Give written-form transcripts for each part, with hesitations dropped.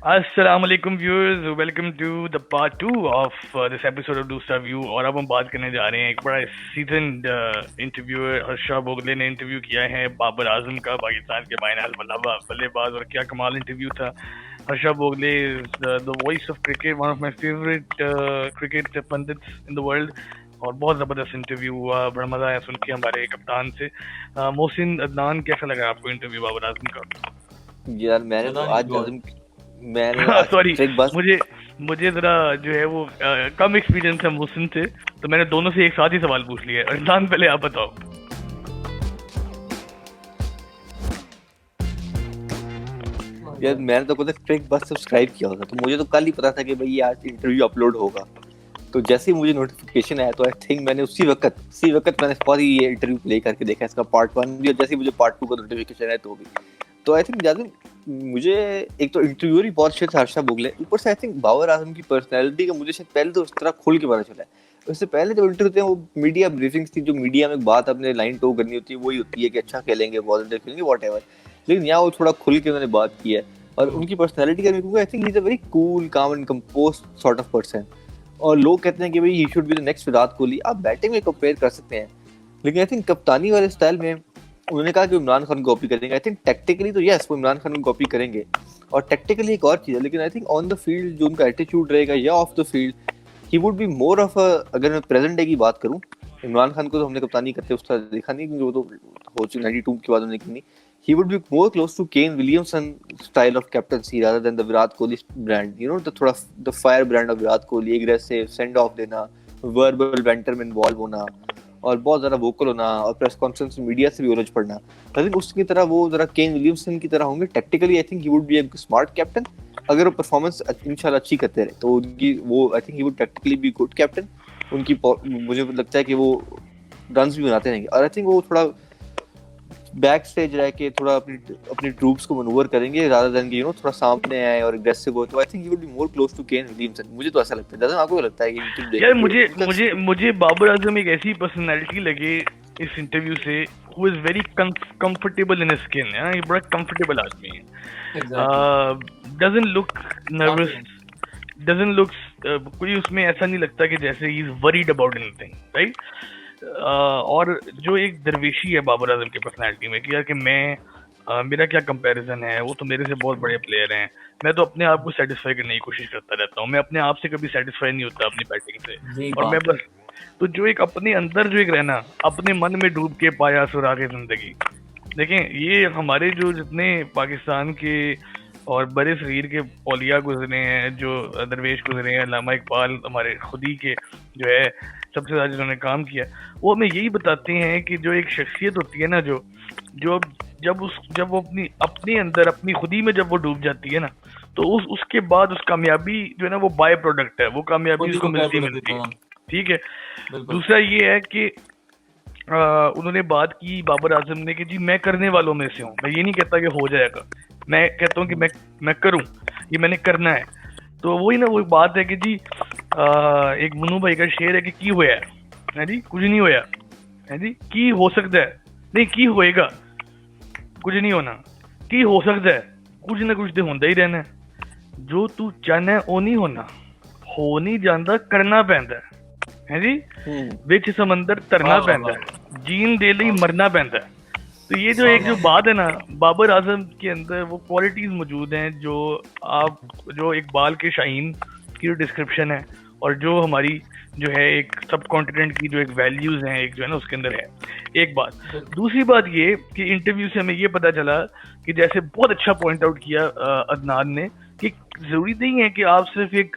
अस्सलाम वालेकुम viewers, welcome to the part two of this episode of do star view. और अब हम बात करने जा रहे हैं एक बड़ा सीजन्ड इंटरव्यूअर हर्षा बोगले ने इंटरव्यू किया है बाबर आजम का, पाकिस्तान के बाइनाल बल्लेबाज। और क्या कमाल इंटरव्यू था। Harsha Bogle is the voice of cricket, one of my favourite cricket pandits in the world. और बहुत ज़बरदस्त इंटरव्यू हुआ, बड़ा मज़ा आया सुन के हमारे कप्तान से। मोहसिन अदनान, कैसा लगा आपको इंटरव्यू बाबर आजम का? यार मैंने तो आज सॉरी, ट्रिक बस मुझे मुझे जरा जो है वो कम एक्सपीरियंस है मुस्लिम से, तो मैंने दोनों से एक साथ ही सवाल पूछ लिया है। अरसान, पहले आप बताओ। यार मैंने तो खुद ट्रिक बस सब्सक्राइब किया होता, तो मुझे तो कल ही पता था कि भाई ये आज इंटरव्यू अपलोड होगा। तो जैसे ही मुझे नोटिफिकेशन आया तो आई थिंक मैंने उसी वक्त मैंने फौरी ये इंटरव्यू प्ले करके देखा, इसका पार्ट 1 भी, और जैसे ही मुझे पार्ट 2 का नोटिफिकेशन आया तो भी। तो आई थिंक ज्यादा मुझे एक तो इंटरव्यूअर ही बहुत अच्छे थे हर्षा बोगले, ऊपर से आई थिंक बाबर आजम की पर्सनैलिटी का मुझे शायद पहले तो उस तरह खुल के पता चला है। उससे पहले जो इंटरव्यू थे वो मीडिया ब्रीफिंग्स थी, जो मीडिया में बात अपने लाइन टो करनी होती है वही होती है कि अच्छा खेलेंगे, पॉजिटिव खेलेंगे, वॉटएवर। लेकिन यहाँ वो थोड़ा खुल के उन्होंने बात की है, और उनकी पर्सनैलिटी का I think he is a very cool, calm and composed sort of person. और लोग कहते हैं कि भाई he should be the next Virat Kohli, आप बैटिंग में कंपेयर कर सकते हैं, लेकिन आई थिंक कप्तानी वाले स्टाइल में उन्होंने कहा कि इमरान खान को कॉपी करेंगे। आई थिंक टैक्टिकली तो यस वो इमरान खान को कॉपी करेंगे, और टैक्टिकली एक और चीज है, लेकिन I think on the field जो उनका एटीट्यूड रहेगा या of the field, he would be more of a, अगर मैं प्रेजेंट डे की बात करूं, इमरान खान को तो हमने कप्तानी करते उसका देखा नहीं, क्योंकि वो तो हो चुकी 92 के बाद उन्होंने की नहीं। He would be more close to Kane Williamson style of captaincy rather than the Virat Kohli brand. You know, the fire brand of Virat Kohli, aggressive, send off देना, verbal banter में involve होना, और बहुत ज़्यादा vocal होना, और press conference में media से भी उलझ पड़ना। I think उसकी तरह वो ज़रा केन विलियमसन की तरह होंगे। Technically I think he would B A smart captain, अगर वो परफॉर्मेंस इंशाल्लाह अच्छी करते रहे तो उनकी वो आई think he would technically be good captain. उनकी मुझे लगता है कि वो रन्स भी बनाते रहेंगे, और आई थिंक वो थोड़ा बैक स्टेज रह के थोड़ा अपनी ट्रूप्स को मनूवर करेंगे रादर देन कि थोड़ा सामने आए और एग्रेसिव हो। तो I think he would be more close to Kane Williamson, मुझे तो ऐसा लगता है। दादा आपको क्या लगता है कि यार, मुझे बाबर आजम एक ऐसी पर्सनालिटी लगे इस इंटरव्यू से, who is very comfortable in skin. ये बड़ा कंफर्टेबल आदमी है। Doesn't look nervous, doesn't look, कोई उसमें ऐसा नहीं लगता कि जैसे he is worried about anything, right. और जो एक दरवेशी है बाबर आजम की पर्सनैलिटी में कि यार कि मेरा क्या कंपैरिजन है, वो तो मेरे से बहुत बड़े प्लेयर हैं, मैं तो अपने आप को सेटिस्फाई करने की कोशिश करता रहता हूँ, मैं अपने आप से कभी सेटिस्फाई नहीं होता अपनी बैटिंग से, और मैं बस तो जो एक अपने अंदर जो एक रहना, अपने मन में डूब के पाया सुरागे जिंदगी। देखें, ये हमारे जो जितने पाकिस्तान के और बड़े शरीर के औलिया गुजरे हैं, जो दरवेश गुजरे हैं, अल्लामा इकबाल हमारे खुदी के जो है सबसे ज़्यादा जिन्होंने काम किया, वो हमें यही बताते हैं कि जो एक शख्सियत होती है ना, जो जो जब वो अपने अंदर अपनी खुदी में जब वो डूब जाती है ना, तो उसके बाद उस कामयाबी जो है ना वो बाय प्रोडक्ट है, वो कामयाबी उसको मिलती है। ठीक है। दूसरा ये है कि उन्होंने बात की बाबर आजम ने कि जी मैं करने वालों में से हूँ, मैं ये नहीं कहता कि हो जाएगा, मैं कहता हूँ कि मैं करूँ, ये मैंने करना है। तो वही ना वो बात है कि जी एक मनु भाई का शेर है कि की होया है जी, कुछ नहीं होया है जी, की हो सकता है, नहीं की होएगा, कुछ नहीं होना, की हो सकता है, कुछ ना कुछ तो होंदा ही रहना है। जो तू चाहना है वो नहीं होना, हो नहीं जाता, करना पैंदा है जी, विच समंदर तरना पैंदा है, जीन दे लई मरना पैंदा है। तो ये जो एक जो बात है ना बाबर आजम के अंदर, वो क्वालिटीज मौजूद हैं जो इकबाल के शाहीन की जो डिस्क्रिप्शन है, और जो हमारी जो है एक सब कॉन्टिनेंट की जो एक वैल्यूज हैं, एक जो है ना उसके अंदर है। एक बात। दूसरी बात ये कि इंटरव्यू से हमें ये पता चला कि जैसे बहुत अच्छा पॉइंट आउट किया अदनान ने, कि जरूरी नहीं है कि आप सिर्फ एक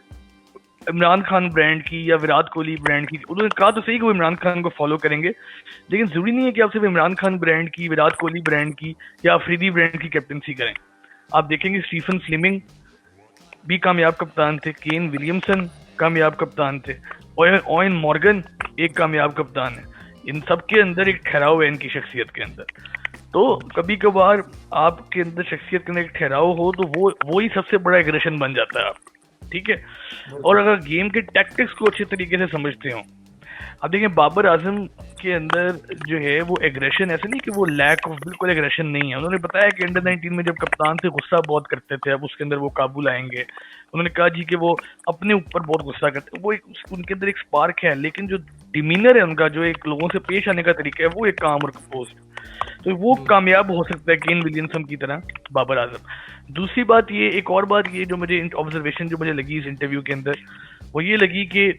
इमरान खान ब्रांड की या विराट कोहली ब्रांड की, उन्होंने कहा तो सही कि वो इमरान खान को फॉलो करेंगे, लेकिन जरूरी नहीं है कि आप सिर्फ इमरान खान ब्रांड की, विराट कोहली ब्रांड की या अफरीदी ब्रांड की कैप्टनसी करें। आप देखेंगे स्टीफन फ्लेमिंग भी कामयाब कप्तान थे, केन विलियमसन कामयाब कप्तान थे, ओवेन मॉर्गन एक कामयाब कप्तान है। इन सब के अंदर एक ठहराव है इनकी शख्सियत के अंदर। तो कभी कभार आपके अंदर शख्सियत के अंदर एक ठहराव हो तो वो ही सबसे बड़ा एग्रेशन बन जाता है आप, ठीक है। और अगर गेम के टैक्टिक्स को अच्छे तरीके से समझते हो, अब देखें बाबर आजम उनके अंदर जो है वो एग्रेशन, ऐसा नहीं कि वो लैक ऑफ, बिल्कुल एग्रेशन नहीं है। उन्होंने बताया कि अंडर 19 में जब कप्तान से गुस्सा बहुत करते थे, अब उसके अंदर वो काबू लाएंगे। उन्होंने कहा जी कि वो अपने ऊपर बहुत गुस्सा करते, वो उनके अंदर एक स्पार्क है, लेकिन जो डिमीनर है उनका, जो एक लोगों से पेश आने का तरीका है, वो एक काम और कंपोज्ड, तो वो कामयाब हो सकता है केन विलियमसन की तरह बाबर आजम। दूसरी बात ये, एक और बात ये जो मुझे ऑब्जर्वेशन जो मुझे लगी इस इंटरव्यू के अंदर, वो ये लगी कि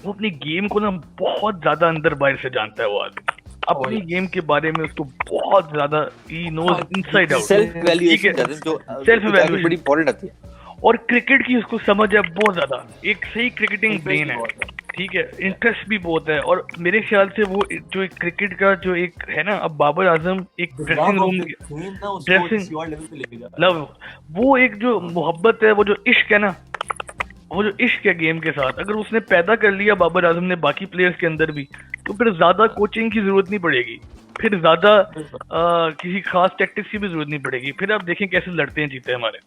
वो अपनी गेम को ना बहुत ज्यादा अंदर बाहर से जानता है। वो आदमी अपनी गेम के बारे में उसको बहुत ज्यादा, he knows inside out, self evaluation जो सेल्फ इवैल्यूएशन बड़ी इंपॉर्टेंट आती है, और क्रिकेट की उसको समझ है बहुत ज्यादा, एक सही क्रिकेटिंग ब्रेन है, ठीक है, इंटरेस्ट भी बहुत है। और मेरे ख्याल से वो जो एक क्रिकेट का जो एक है ना, अब बाबर आजम एक ड्रेसिंग रूम, ड्रेसिंग लव, वो एक जो मोहब्बत है, वो जो इश्क है ना, वो जो इश्क है गेम के साथ, अगर उसने पैदा कर लिया बाबर आजम ने बाकी प्लेयर्स के अंदर भी, तो फिर ज्यादा कोचिंग की जरूरत नहीं पड़ेगी, फिर ज्यादा किसी खास टैक्टिक्स की भी जरूरत नहीं पड़ेगी। फिर आप देखें कैसे लड़ते हैं जीते हमारे।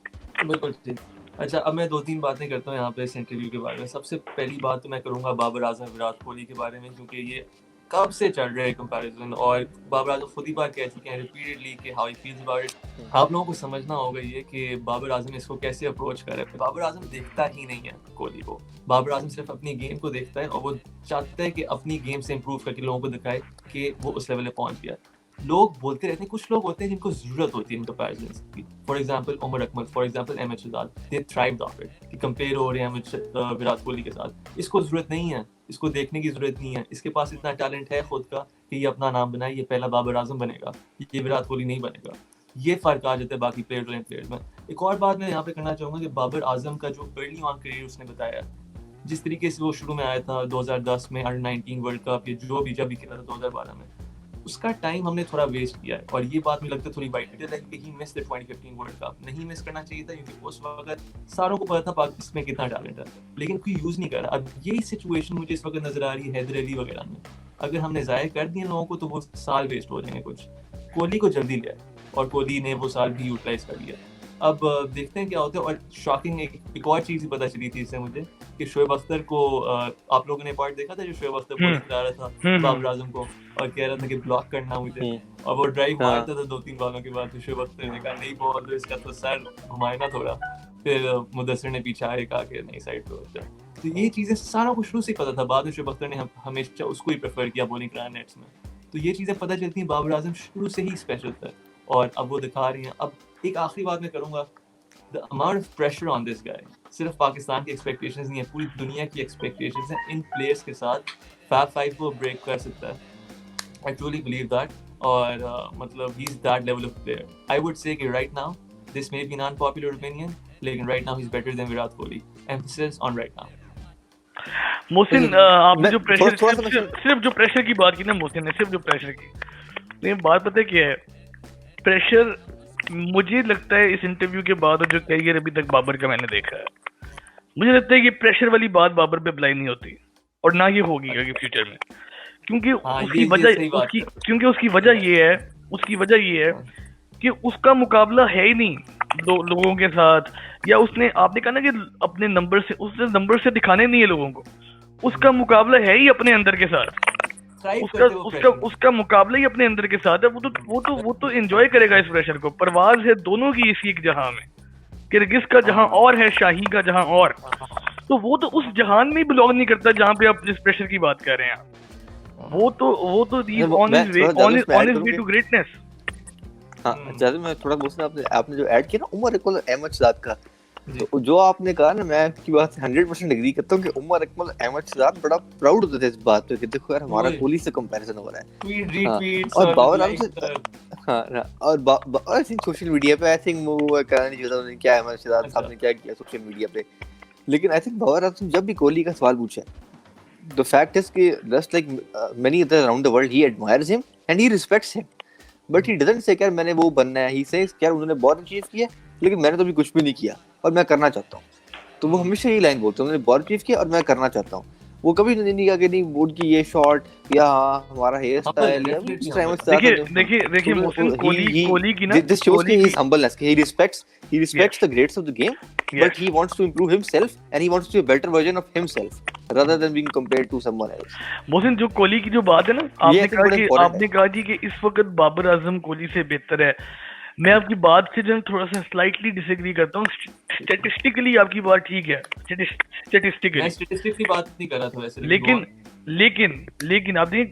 बिल्कुल ठीक। अच्छा, अब मैं 2-3 बातें करता हूँ यहाँ पे इस इंटरव्यू के बारे में। सबसे पहली बात तो मैं करूँगा बाबर आजम विराट कोहली के बारे में, क्योंकि ये कब से चल रहे हैं कंपैरिजन, और बाबर आजम खुद ही बात कह चुके हैं रिपीटेडली कि how he feels about it. आप लोगों को समझना होगा ये कि बाबर आजम इसको कैसे अप्रोच कर रहे हैं। बाबर आजम देखता ही नहीं है कोहली को, बाबर आजम सिर्फ अपनी गेम को देखता है, और वो चाहता है कि अपनी गेम से इम्प्रूव करके लोगों को दिखाए कि वो उस लेवल पे पहुंच गया। लोग बोलते रहते हैं, कुछ लोग होते हैं जिनको जरूरत होती है इन कंपैरिजंस की। For example Umar Akmal, for example M H Shahzad, they thrived off it कि कंपेयर हो रहे हैं विराट कोहली के साथ। इसको जरूरत नहीं है, इसको देखने की जरूरत नहीं है। इसके पास इतना टैलेंट है खुद का कि ये अपना नाम बनाए, ये पहला बाबर आजम बनेगा, ये विराट कोहली नहीं बनेगा। ये फर्क आ जाता है बाकी प्लेयर्स और प्लेयर्स में। एक और बात मैं यहाँ पे करना चाहूंगा कि बाबर आजम का जो अर्ली ऑन करियर उसने बताया, जिस तरीके से वो शुरू में आया था 2010 में अंडर 19 वर्ल्ड कप, ये जो भी जब भी खेला था 2012 में, उसका टाइम हमने थोड़ा वेस्ट किया है। और ये बात मुझे लगता है थोड़ी वाइटल है कि ही मिस द 2015 वर्ल्ड कप। नहीं मिस करना चाहिए था, क्योंकि उस वक्त सारों को पता था पाकिस्तान में कितना टैलेंट है, लेकिन कोई यूज नहीं कर रहा। अब यही सिचुएशन मुझे इस वक्त नजर आ रही है हैदर अली वगैरह में। अगर हमने जाया कर दिए लोगों को तो वो साल वेस्ट हो जाएंगे कुछ। कोहली को जल्दी लिया और कोहली ने वो साल भी यूटिलाइज कर लिया। अब देखते हैं क्या होता है। और शॉकिंग एक और चीज़ पता चली थी इससे मुझे कि शोएब अख्तर को, आप लोगों ने पार्ट देखा था जो शोएब अख्तर को बता रहा था बाबर आजम को, और कह रहा था कि ब्लॉक करना मुझे, और वो ड्राइव मारता था 2-3 बॉलों के बाद, तो शोएब अख्तर ने कहा नहीं बॉल तो इसका तो सर घुमाए ना थोड़ा। फिर मुदस्सिर ने पीछे आए, कहा कि नहीं साइड पे हो जाए। तो ये चीज़ें सारा को शुरू से पता था। बाद में शोएब अख्तर ने हमेशा उसको ही प्रेफर किया बॉलिंग कराने नेट्स में। तो ये चीज़ें पता चलती हैं, बाबर आजम शुरू से ही स्पेशल था और अब वो दिखा रही हैं। अब एक आखिरी बात मैं करूँगा, the amount of pressure on this guy, सिर्फ पाकिस्तान की एक्सपेक्टेशंस नहीं है, पूरी दुनिया की एक्सपेक्टेशंस हैं इन प्लेयर्स के साथ। फैब 5 को ब्रेक कर सकता है, I truly believe that, और मतलब he's that level of player. I would say कि right now this may be an unpopular opinion, लेकिन right now he's better than Virat Kohli. Emphasis on right now. Mohsin, आपने जो प्रेशर, सिर्फ जो प्रेशर की बात की ना मोहसिन ने, सिर्फ जो प्रेशर की, लेकिन बात पता है क्या है, प्रेशर मुझे लगता है इस इंटरव्यू के बाद और जो करियर अभी तक बाबर का मैंने देखा है, मुझे लगता है कि प्रेशर वाली बात बाबर पे अप्लाई नहीं होती और ना ये होगी आगे फ्यूचर में, क्योंकि उसकी वजह ये है कि उसका मुकाबला है ही नहीं दो लोगों के साथ, या उसने, आपने कहा ना कि अपने नंबर से, उसने नंबर से दिखाने नहीं है लोगों को, उसका मुकाबला है ही अपने अंदर के साथ। उसका मुकाबला ही अपने अंदर के साथ है। वो तो एंजॉय करेगा इस प्रेशर को। परवाज है दोनों की इसी एक जहां में, किर्गिज का जहां और है, शाही का जहां और, तो वो तो उस जहान में बिलोंग नहीं करता जहां पे आप जिस प्रेशर की बात कर रहे हैं। वो तो on his way to greatness. हाँ, जैसे मैं थोड़ा पूछना, आपने जो ऐड किया ना उमर अकमल अहमद शहजाद का, तो जो आपने कहा ना, मैं आपकी बात से 100% एग्री करता हूँ कि उमर अकमल अहमद शहजाद बड़ा प्राउड होते थे इस बात पे कि देखो यार हमारा कोहली से कंपैरिजन हो रहा है। और बाबर आजम से, हाँ, और आई थिंक सोशल मीडिया पे, आई थिंक वो कहना नहीं चाहता उन्होंने क्या, अहमद शहजाद साहब ने क्या किया सोशल मीडिया पे, लेकिन आई थिंक बाबर आजम जब भी कोहली का सवाल पूछा, द फैक्ट इज कि just like many other around the world, he admires him and he respects him, but he doesn't say यार मैंने वो बनना है। ही सेज यार उन्होंने बहुत अचीव किया, लेकिन मैंने तो अभी कुछ भी नहीं किया और मैं करना चाहता हूँ। तो वो हमेशा यही लाइन बोलते हैं, उन्होंने बहुत अचीव किया और मैं करना चाहता हूँ। वो कभी नहीं कहा कि नहीं उनकी ये शॉट या हमारा हेयर स्टाइल या देखिए मोहसिन, कोहली की ना, दिस शोज कि he is humbleness, he respects the greats of the game, but he wants to improve himself and he wants to be a better version of himself. rather than being compared to someone else. Mohsin, जो कोहली की जो बात है ना, ये I think बड़ा important आपने कहा कि इस वक्त बाबर आजम कोहली से बेहतर है। मैं आपकी बात से जो है थोड़ा सा स्लाइटली डिसएग्री करता हूँ। स्टैटिस्टिकली आपकी बात ठीक है, स्टैटिस्टिकली मैं स्टैटिस्टिक्स की बात नहीं कर रहा था वैसे, लेकिन आप देखिए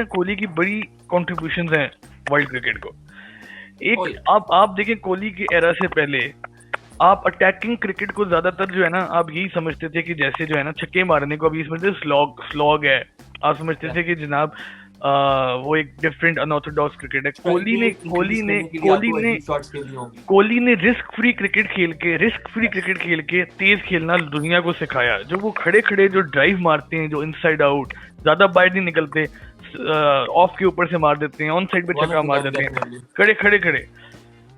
कोहली की बड़ी कॉन्ट्रीब्यूशंस हैं वर्ल्ड क्रिकेट को। एक आप देखें कोहली की एरा से पहले आप अटैकिंग क्रिकेट को ज्यादातर जो है ना, आप यही समझते थे कि जैसे जो है ना छक्के मारने को अभी समझते स्लॉग है, आप समझते थे कि जनाब वो एक डिफरेंट अनऑर्थोडॉक्स क्रिकेट है। कोहली ने रिस्क फ्री क्रिकेट खेल के तेज खेलना दुनिया को सिखाया। जो वो खड़े जो ड्राइव मारते हैं, जो इनसाइड आउट, ज्यादा बाहर नहीं निकलते, ऑफ के ऊपर से मार देते हैं, ऑन साइड पे छक्का मार देते हैं, खड़े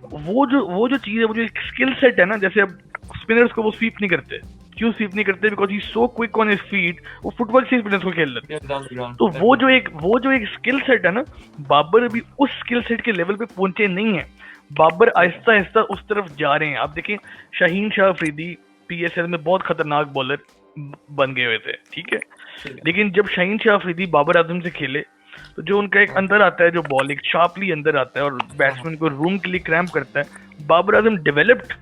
वो जो चीज है, वो जो एक स्किल सेट है ना, जैसे अब स्पिनर्स को वो स्वीप नहीं करते। क्यों स्वीप नहीं करते? Because he so quick on his feet, वो फुटबॉल से स्पिनर्स को खेल लेते हैं। तो वो जो एक स्किल सेट है ना, बाबर अभी उस स्किल सेट के लेवल पे पहुंचे नहीं है। बाबर आहिस्ता उस तरफ जा रहे हैं। आप देखें शाहीन शाह अफरीदी PSL में बहुत खतरनाक बॉलर बन गए हुए थे, ठीक है, लेकिन जब शाहीन शाह अफरीदी बाबर आजम से खेले तो जो उनका एक अंदर आता है, जो बॉल एक शार्पली अंदर आता है और बैट्समैन को रूम के लिए क्रैम्प करता है, Babar Azam developed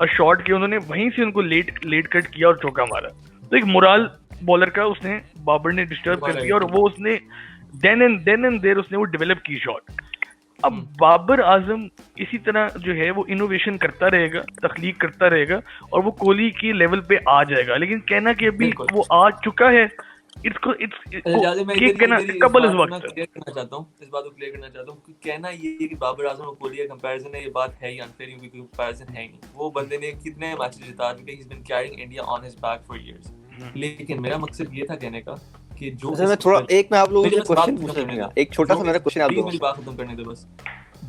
a shot के, उन्होंने वहीं से उनको लेट कट किया और चौका मारा। तो एक मोराल बॉलर का उसने बाबर ने डिस्टर्ब कर दिया और वो उसने देन एंड देयर उसने वो डेवलप की शॉट। अब बाबर आजम इसी तरह जो है वो इनोवेशन करता रहेगा, तख्लीक करता रहेगा और वो कोहली के लेवल पे आ जाएगा। लेकिन कहना कि अभी वो आ चुका है, इस बात को क्लियर करना चाहता हूँ कि कहना ये कि बाबर आजम और कोहली का कंपैरिजन है, ये बात है ही अनफेयर, क्योंकि कंपैरिजन है ही नहीं। वो बंदे ने कितने मैचेस जिता दिए, he has been carrying India on his back for years. लेकिन मेरा मकसद ये था कहने का कि जो मैं आप लोगों से क्वेश्चन पूछूंगा, एक छोटा सा मेरा क्वेश्चन आप लोगों से, मेरी बात खत्म करने दो बस।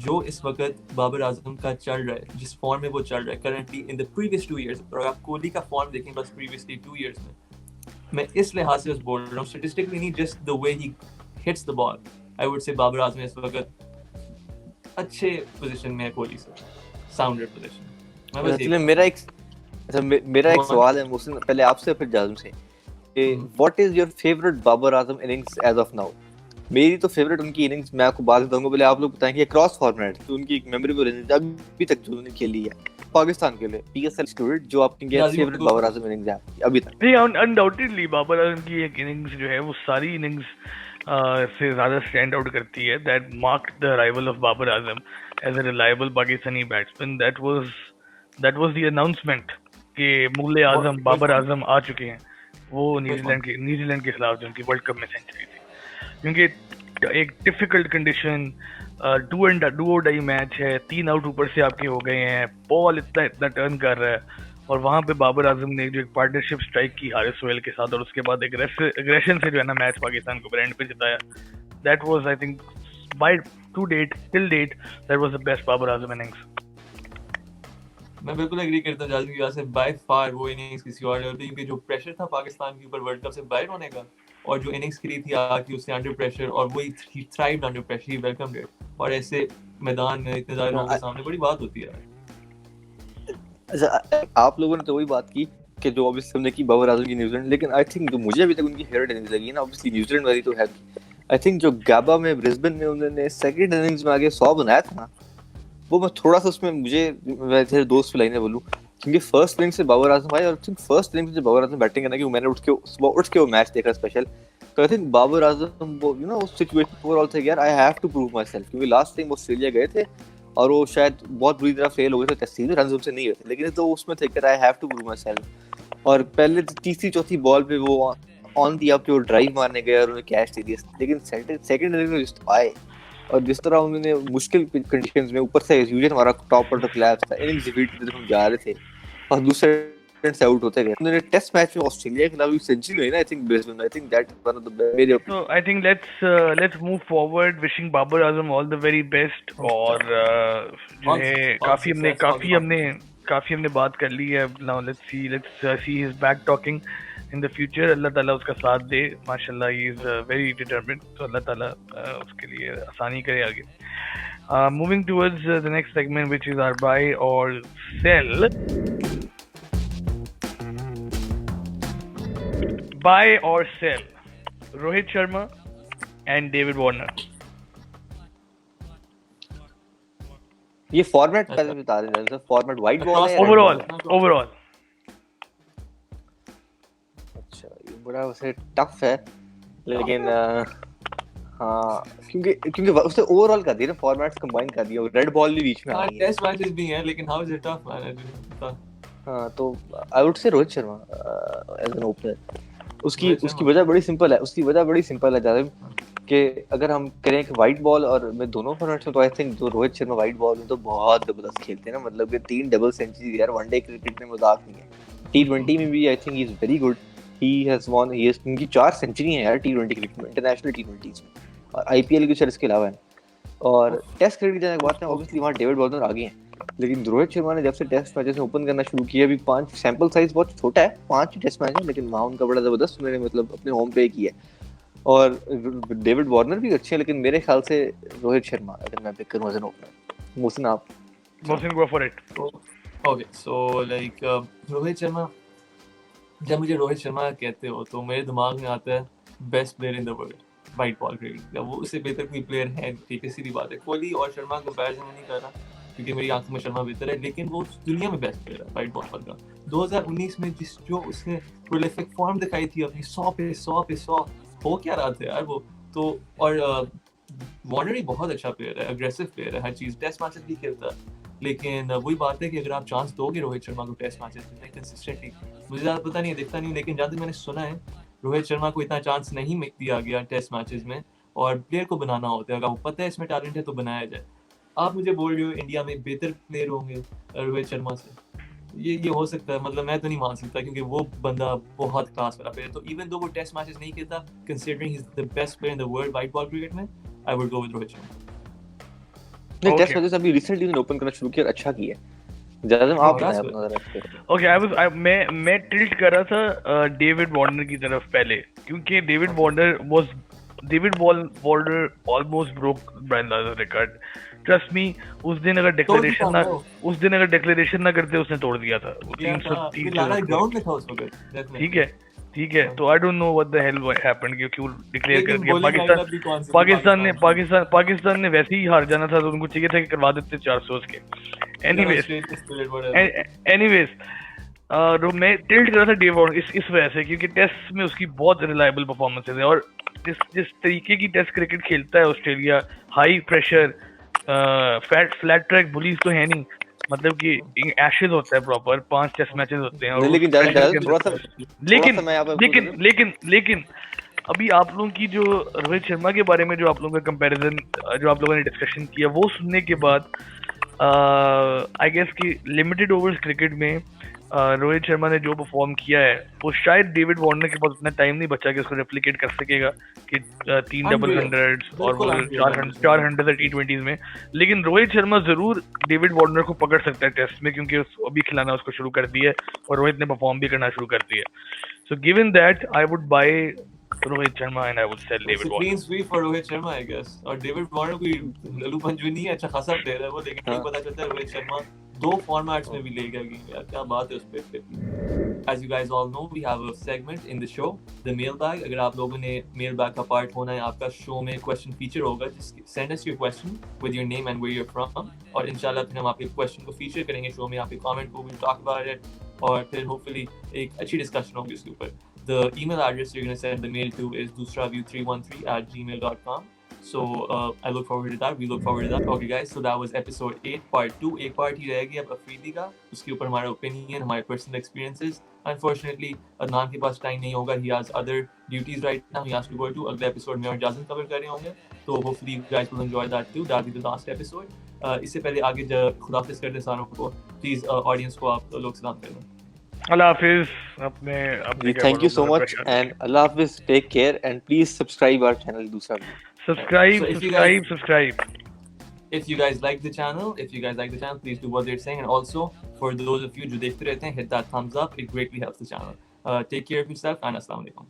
जो इस वक्त बाबर आजम का चल रहा है, जिस फॉर्म में वो चल रहा है currently in the previous 2 years, और आप कोहली का फॉर्म देखें बस प्रीवियसली 2 इयर्स में, मैं इस लिहाज से बोल रहा हूँ स्टैटिस्टिकली नहीं, just the way he hits the ball, I would say Babar आजम इस वक्त अच्छे पोजीशन में है कोहली से, साउंडेड पोजीशन। मेरा एक सवाल है मुझसे, पहले आपसे फिर जाज़म से, what is your favourite Babar Azam innings as of now? मेरी तो फेवरेट उनकी इनिंग्स मैं आपको बात बताऊंगा, पहले आप लोग बताएंगे क्रॉस फॉर्मेट तो उनकी एक मेमोरेबल इनिंग्स अभी तक जो उन्होंने खेली है पाकिस्तान के लिए PSL स्टूडेंट, जो आपकी फेवरेट बाबर आजम इनिंग्स है अभी तक? नहीं, अनडाउटेडली बाबर आजम की एक इनिंग्स जो है वो सारी इनिंग्स से ज्यादा स्टैंड आउट करती है। That marked the arrival of Babar Azam as a reliable Pakistani batsman. That was the announcement कि मुगल आजम बाबर आजम आ चुके हैं। वो न्यूजीलैंड के खिलाफ जो उनकी वर्ल्ड कप में सेंचुरी थी, क्योंकि एक डिफिकल्ट कंडीशन, डू और डाई मैच है, 3 आउट ऊपर से आपके हो गए हैं, बॉल इतना टर्न कर रहा है, और वहां पे बाबर आजम ने जो एक पार्टनरशिप स्ट्राइक की हारिस सोहेल के साथ, और उसके बाद एक एग्रेशन से जो है ना मैच पाकिस्तान को एंड पे जिताया। That was I think till date that was the best Babar Azam innings. मैं बिल्कुल एग्री करता हूं जाज़म की बात से, बाय फार वो इनिंग्स किसी और लेवल पे, क्योंकि जो प्रेशर था पाकिस्तान के ऊपर वर्ल्ड कप से बाहर होने का, और जो इनिंग्स करी थी आके उससे अंडर प्रेशर, और वो he thrived under pressure, he welcomed it, और ऐसे मैदान में इतने सारे लोगों के सामने बड़ी बात होती है। अच्छा, आप लोगों ने तो वही बात की कि जो ऑब्वियसली हमने की बाबर आजम की न्यूजीलैंड, लेकिन आई थिंक जो मुझे अभी तक उनकी फेवरेट इनिंग्स लगी ना, ऑब्वियसली न्यूजीलैंड वाली तो है। आई थिंक जो गाबा में ब्रिस्बेन में उन्होंने सेकंड इनिंग्स में आगे 100 बनाया था ना, वो मैं थोड़ा सा उसमें मेरे दोस्त की लाइनें बोलूं, क्योंकि फर्स्ट इनिंग से बाबर आजम आए, और थिंक फर्स्ट इनिंग से बाबर आजम बैटिंग करना, कि मैंने उठ के वो मैच देखा स्पेशल, तो आई थिंक बाबर आजम वो उस सिचुएशन ओवरऑल थे यार, I have to prove my self, क्योंकि लास्ट टाइम वो ऑस्ट्रेलिया गए थे और वो शायद बहुत बुरी तरह फेल हो गए थे, टेस्ट सीरीज रन उनसे नहीं हुए थे, लेकिन तो उसमें थे कि I have to prove my self. और पहले तीसरी चौथी बॉल पे वो ऑन दी अप जो ड्राइव मारने गए और उन्हें कैच दे दिया, लेकिन सेकंड इनिंग में जिस आए और जिस तरह उन्होंने मुश्किल कंडीशंस में ऊपर से यूजन हमारा टॉप ऑफ द क्लास था, इनिंग्स डिफीट पे हम जा रहे थे और दूसरे से आउट होते गए, उन्होंने टेस्ट मैच में ऑस्ट्रेलिया के खिलाफ सेंचुरी हुई ना, I think Brisbane, I think that one of the very, so I think let's move forward, wishing Babar Azam all the very best। और जो है काफी हमने बात कर ली है। now let's see his back talking in the future। अल्लाह ताला उसका साथ दे, माशाल्लाह he is very determined, तो अल्लाह ताला उसके लिए आसानी करे आगे। moving towards the next segment, which is our buy or sell। Buy or sell Rohit Sharma and David Warner. ये फॉर्मेट पहले बता देना सर, फॉर्मेट वाइट बॉल है Overall. अच्छा, ये बड़ा वैसे टफ है, लेकिन हाँ, क्योंकि उसने ओवरऑल कर दिया ना, फॉर्मेट्स कंबाइन कर दिया, रेड बॉल भी बीच में आ गई है। टेस्ट मैचेस भी हैं, लेकिन how is it tough man? हाँ, तो I would say Rohit Sharma as an opener. उसकी वजह बड़ी सिंपल है जालिम, कि अगर हम करें कि वाइट बॉल और मैं दोनों फॉर्मेट्स में, तो आई थिंक जो रोहित शर्मा वाइट बॉल में तो बहुत जबरदस्त खेलते हैं ना, मतलब कि 3 डबल सेंचुरी यार, वनडे क्रिकेट में मजाक नहीं है। T20 में भी आई think he is very good, he has won, he has, उनकी 4 सेंचुरी हैं यार T20 क्रिकेट में, इंटरनेशनल T20s में, और IPL की इसके अलावा है। और टेस्ट क्रिकेट की जाने की बात है, ऑब्वियसली वहाँ डेविड वार्नर आगे हैं, लेकिन रोहित शर्मा ने जब से टेस्ट मैचेस में ओपन करना शुरू किया, अभी 5 सैंपल साइज बहुत छोटा है, 5 टेस्ट मैच है, लेकिन वहाँ उनका बड़ा जबरदस्त उन्होंने मतलब अपने होम पे किया है। और डेविड वार्नर भी अच्छे हैं, लेकिन मेरे ख्याल से रोहित शर्मा अगर मैं पिक करूं एज एन ओपनर। मोहसिन आप? Mohsin, go for it. Okay, so like Rohit Sharma, जब मुझे रोहित शर्मा कहते हो तो मेरे दिमाग में आता है best player in the world white ball cricket. वो उससे बेहतर कोई प्लेयर है, ठीक है, सीधी बात है। कोहली और शर्मा कंपैरिजन नहीं कर रहा, क्योंकि मेरी आंखों में शर्मा बेहतर है, लेकिन वो दुनिया में बेस्ट प्लेयर है वाइट बॉल का। 2019 में जो उसने प्रोलिफिक फॉर्म दिखाई थी अपनी, 100 पे 100 हो क्या रहा था यार वो तो। और वार्नर भी बहुत अच्छा प्लेयर है, अग्रेसिव प्लेयर है, हर चीज़, टेस्ट मैचेस भी खेलता है, लेकिन वही बात है कि अगर आप चांस दोगे रोहित शर्मा को टेस्ट मैचेस में कंसिस्टेंटली, मुझे ज़्यादा पता नहीं है, देखता नहीं, लेकिन जहाँ तक मैंने सुना है रोहित शर्मा को इतना चांस नहीं दिया गया टेस्ट मैचेस में, और प्लेयर को बनाना होता है, अगर आपको पता है इसमें टैलेंट है तो बनाया जाए। आप मुझे बोल रहे हो इंडिया में बेहतर प्लेयर होंगे रोहित शर्मा से, ये हो सकता है, मतलब मैं तो नहीं मान सकता, क्योंकि वो बंदा बहुत क्लास वाला प्लेयर। तो इवन दो वो टेस्ट मैचेस नहीं खेलता, considering he is the best player in the world white ball cricket में, I would go with Rohit Sharma. नहीं, टेस्ट मैचेस अभी रिसेंटली उन्होंने ओपन करना शुरू किया, अच्छा किया। ज्यादा आप बताएं अपना जरा। ओके, मैं टिल्ट कर रहा था डेविड वार्नर की तरफ पहले, क्योंकि David Warner almost broke Brian Lara record. Trust me, उस दिन अगर डिक्लेरेशन ना करते उसने तोड़ दिया था। 330 ठीक है, तो I don't know what the hell happened, क्यों डिक्लेयर कर दिया। पाकिस्तान ने वैसे ही हार जाना था, तो उनको चाहिए था कि करवा देते 400 के। एनीवेज मैं टिल्ट कर रहा था डेविड वार्नर इस वजह से, क्योंकि टेस्ट में उसकी बहुत रिलायबल परफॉर्मेंसेज है, और जिस तरीके की टेस्ट क्रिकेट खेलता है Australia, high pressure, flat track bullies तो है नहीं, मतलब कि एशेज होता है प्रॉपर, 5 टेस्ट मैचेस होते हैं, और लेकिन अभी आप लोगों की जो रोहित शर्मा के बारे में जो आप लोगों का कंपैरिजन, जो आप लोगों ने डिस्कशन किया, वो सुनने के बाद आई गेस कि लिमिटेड ओवर्स क्रिकेट में रोहित शर्मा ने जो परफॉर्म किया है, वो शायद डेविड वार्नर के पास उतना टाइम नहीं बचा कि उसको रेप्लिकेट कर सकेगा कि 3 डबल हंड्रेड्स और वो 400 T20s में। लेकिन रोहित शर्मा जरूर डेविड वार्नर को पकड़ सकता है टेस्ट में, क्योंकि अभी खिलाना उसको शुरू कर दिया है और रोहित ने परफॉर्म भी करना शुरू कर दिया। So given that, I would buy Rohit Sharma and I would sell David Warner. Clean sweep for Rohit Sharma I guess. और डेविड वार्नर कोई लल्लू पंजू नहीं है, अच्छा खासा प्लेयर है वो, लेकिन नहीं पता चलता है रोहित शर्मा 2 फॉर्मेट्स में भी ले गया गेम यार, क्या बात है उस पे। As you guys all know, we have a segment in the show, the mailbag. अगर आप लोगों ने mailbag का पार्ट होना है, आपका शो में क्वेश्चन फीचर होगा, just send us your question with your name and where you're from, और इंशाल्लाह फिर हम आपके क्वेश्चन को फीचर करेंगे शो में, आपके कमेंट को we'll talk about it, और फिर hopefully एक अच्छी डिस्कशन होगी उसके ऊपर। The email address you're going to send the mail to is dusraview313@gmail.com. So I look forward to that. We look forward to that. Okay guys, so that was episode 8 part 2. एक part ही रहेगी अब अफरीदी का, उसके ऊपर हमारा opinion, हमारे personal experiences. Unfortunately Adnan के पास time नहीं होगा, he has other duties right now, he has to go to। अगले एपिसोड में और जाज़िम कवर कर रहे होंगे, तो hopefully you guys will enjoy that too. That'll be the last episode. इससे पहले आगे खुदाफिज करते सारों को, प्लीज ऑडियंस को आप लोग सलाम कर दें। अल्लाह हाफिज। अपने thank you so much and अल्लाह हाफिज, take care and please subscribe our channel दूसरा। Subscribe. If you guys like the channel, please do what they're saying, and also for those of you जो देखते रहते हैं, hit that thumbs up. It greatly helps the channel. Take care of yourself and Assalamu alaikum.